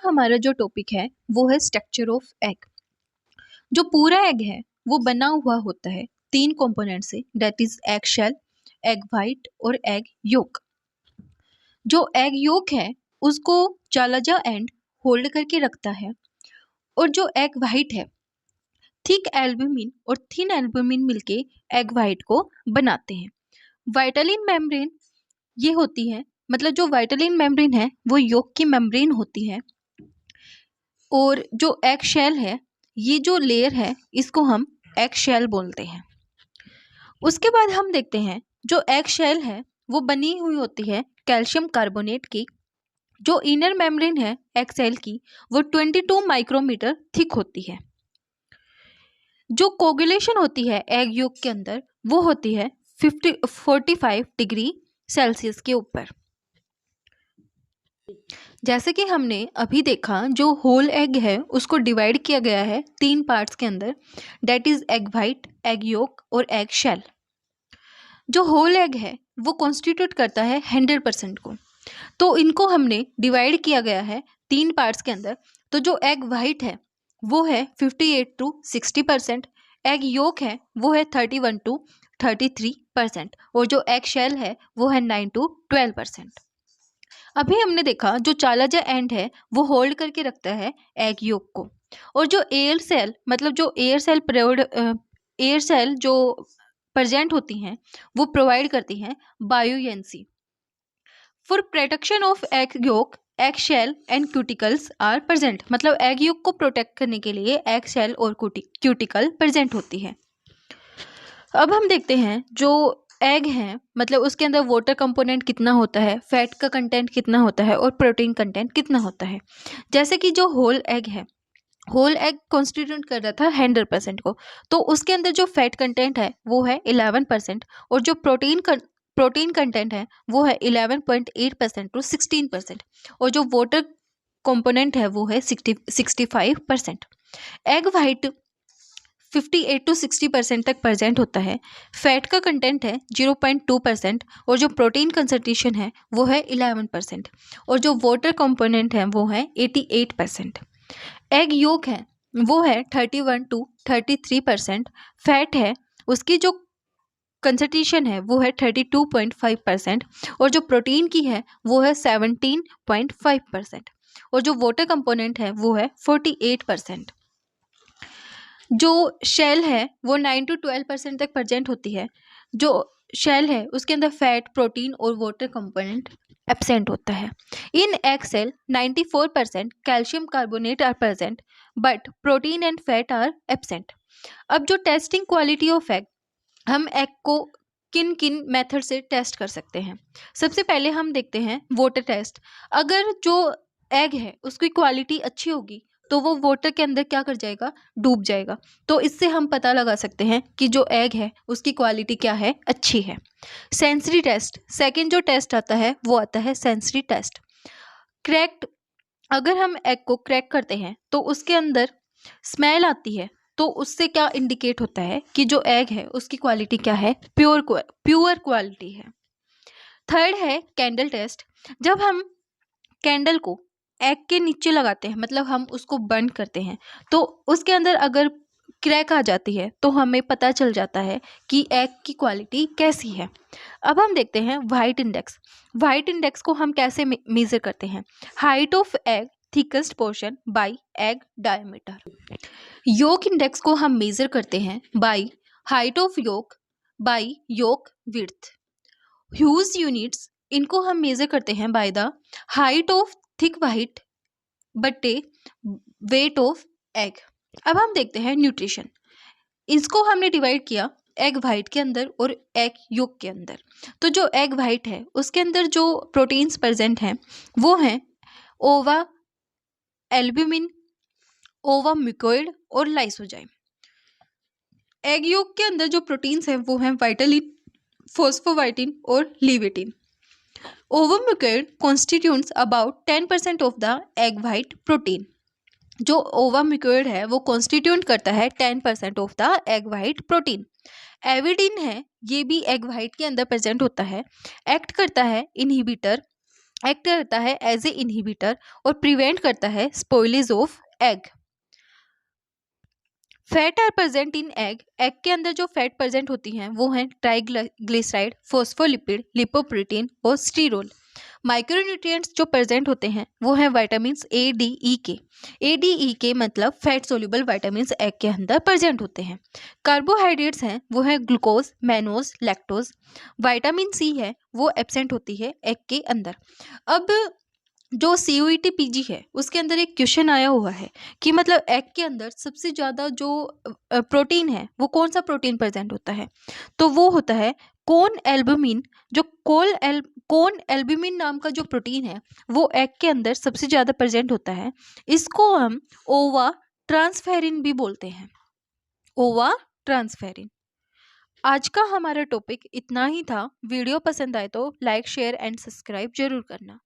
हमारा जो टॉपिक है वो है स्ट्रक्चर ऑफ एग। जो पूरा एग है वो बना हुआ होता है तीन कंपोनेंट से, that is egg shell, egg white और एग योक। जो एग योक है उसको चालाजा एंड होल्ड करके रखता है, और जो एग वाइट है थिक एल्ब्यूमिन और थिन एल्ब्यूमिन मिलके एग वाइट को बनाते हैं। वाइटलिन मेम्ब्रेन ये होती है, मतलब जो वाइटलिन मेम्ब्रेन है वो योक की मेम्ब्रेन होती है, और जो एग शेल है ये जो लेयर है इसको हम एग शेल बोलते हैं। उसके बाद हम देखते हैं जो एग शेल है वो बनी हुई होती है कैल्शियम कार्बोनेट की। जो इनर मेम्ब्रेन है एग शेल की वो 22 माइक्रोमीटर थिक होती है। जो कोगुलेशन होती है एग योक के अंदर वो होती है 45 डिग्री सेल्सियस के ऊपर। जैसे कि हमने अभी देखा, जो होल एग है उसको डिवाइड किया गया है तीन पार्ट्स के अंदर, that is egg white, egg yolk और एग शेल। जो होल एग है वो कॉन्स्टिट्यूट करता है 100% को, तो इनको हमने डिवाइड किया गया है तीन पार्ट्स के अंदर। तो जो एग वाइट है वो है 58 to 60%, एग योक है वो है 31 to 33%, और जो एग शेल है वो है 9 to 12%। अभी हमने देखा जो चालाजा एंड है वो होल्ड करके रखता है एग योक को, और जो एयर सेल, मतलब जो एयर सेल जो प्रेजेंट होती हैं वो प्रोवाइड करती हैं बायोएनसी। For protection of egg yolk, egg shell and cuticles are present, मतलब एग योक को प्रोटेक्ट करने के लिए एग शेल और क्यूटिकल प्रेजेंट होती है। अब हम देखते हैं जो एग है, मतलब उसके अंदर वाटर कंपोनेंट कितना होता है, फैट का कंटेंट कितना होता है और प्रोटीन कंटेंट कितना होता है। जैसे कि जो होल एग है, होल एग कॉन्स्टिट्यूट कर रहा था 100% को, तो उसके अंदर जो फैट कंटेंट है वो है 11%, और जो प्रोटीन कंटेंट है वो है 11.8% टू 16%, और जो वाटर कंपोनेंट है वो है 65%। एग वाइट 58 to 60% तक प्रेजेंट होता है। फैट का कंटेंट है 0.2%, और जो प्रोटीन कंसंट्रेशन है वो है 11%, और जो वाटर कंपोनेंट है वो है 88%। एग योक है वो है 31 to 33%, फैट है उसकी जो कंसंट्रेशन है वो है 32.5%, और जो प्रोटीन की है वो है 17.5%, और जो वाटर कंपोनेंट है वो है 48%। जो शेल है वो 9 to 12% तक प्रेजेंट होती है। जो शेल है उसके अंदर फैट, प्रोटीन और वाटर कंपोनेंट एब्सेंट होता है। In egg shell 94% calcium carbonate are present, but protein and fat are absent. अब जो टेस्टिंग क्वालिटी ऑफ एग, हम एग को किन किन मेथड से टेस्ट कर सकते हैं। सबसे पहले हम देखते हैं वाटर टेस्ट। अगर जो एग है उसकी क्वालिटी अच्छी होगी तो वो वाटर के अंदर क्या कर जाएगा, डूब जाएगा। तो इससे हम पता लगा सकते हैं कि जो एग है उसकी क्वालिटी क्या है, अच्छी है। सेंसरी टेस्ट, सेकंड जो टेस्ट आता है वो आता है सेंसरी टेस्ट। क्रैक्ड, अगर हम एग को क्रैक करते हैं तो उसके अंदर स्मेल आती है, तो उससे क्या इंडिकेट होता है कि जो एग है उसकी क्वालिटी क्या है, प्योर क्वालिटी है। थर्ड है कैंडल टेस्ट। जब हम कैंडल को एग के नीचे लगाते हैं, मतलब हम उसको बर्न करते हैं, तो उसके अंदर अगर क्रैक आ जाती है तो हमें पता चल जाता है कि एग की क्वालिटी कैसी है। अब हम देखते हैं वाइट इंडेक्स। वाइट इंडेक्स को हम कैसे मेजर करते हैं, height of egg thickest portion by egg diameter. Yolk index को हम मेजर करते हैं by height of yolk by yolk width. Haugh units, इनको हम मेजर करते हैं by the height of thick white बटे वेट ऑफ एग। अब हम देखते हैं न्यूट्रिशन। इसको हमने डिवाइड किया एग वाइट के अंदर और एग योक के अंदर। तो जो एग वाइट है उसके अंदर जो प्रोटीन्स प्रेजेंट हैं वो हैं ओवा, एल्ब्यूमिन, ओवा म्यूकोइड और लाइसोजाइम। एग योक के अंदर जो प्रोटीन्स हैं वो हैं वाइटलिन, फॉस्फोवाइटिन और लीवेटिन। ओवा mucoid constitutes about 10% of the egg white protein. जो ओवा म्यूकोइड है वो कॉन्स्टिट्यूट करता है 10% of the egg white protein. Avidin है, ये भी एग वाइट के अंदर प्रेजेंट होता है, एक्ट करता है इनहिबिटर एक्ट करता है एज ए इनहिबिटर और प्रिवेंट करता है spoilage of egg. Fat are present in egg. Egg के अंदर जो फैट प्रेजेंट होती हैं वो हैं ट्राइग्लिसराइड, फोस्फोलिपिड, लिपोप्रोटीन और स्टीरोल। माइक्रोन्यूट्रिएंट्स जो प्रेजेंट होते हैं वो हैं विटामिन्स ए डी ई के। ए डी ई के मतलब फैट सोल्यूबल विटामिन्स एग के अंदर प्रेजेंट होते हैं। कार्बोहाइड्रेट्स हैं वो हैं glucose, mannose, lactose. Vitamin C है वो एब्सेंट होती है एग के अंदर। अब जो सीयूईटी पीजी है उसके अंदर एक क्वेश्चन आया हुआ है कि मतलब एग के अंदर सबसे ज़्यादा जो प्रोटीन है वो कौन सा प्रोटीन प्रेजेंट होता है, तो वो होता है कोन एल्बुमिन। जो कोन एल्बुमिन नाम का जो प्रोटीन है वो एग के अंदर सबसे ज़्यादा प्रेजेंट होता है। इसको हम ओवा ट्रांसफेरिन भी बोलते हैं, ओवा ट्रांसफेरिन। आज का हमारा टॉपिक इतना ही था। वीडियो पसंद आए तो लाइक शेयर एंड सब्सक्राइब जरूर करना।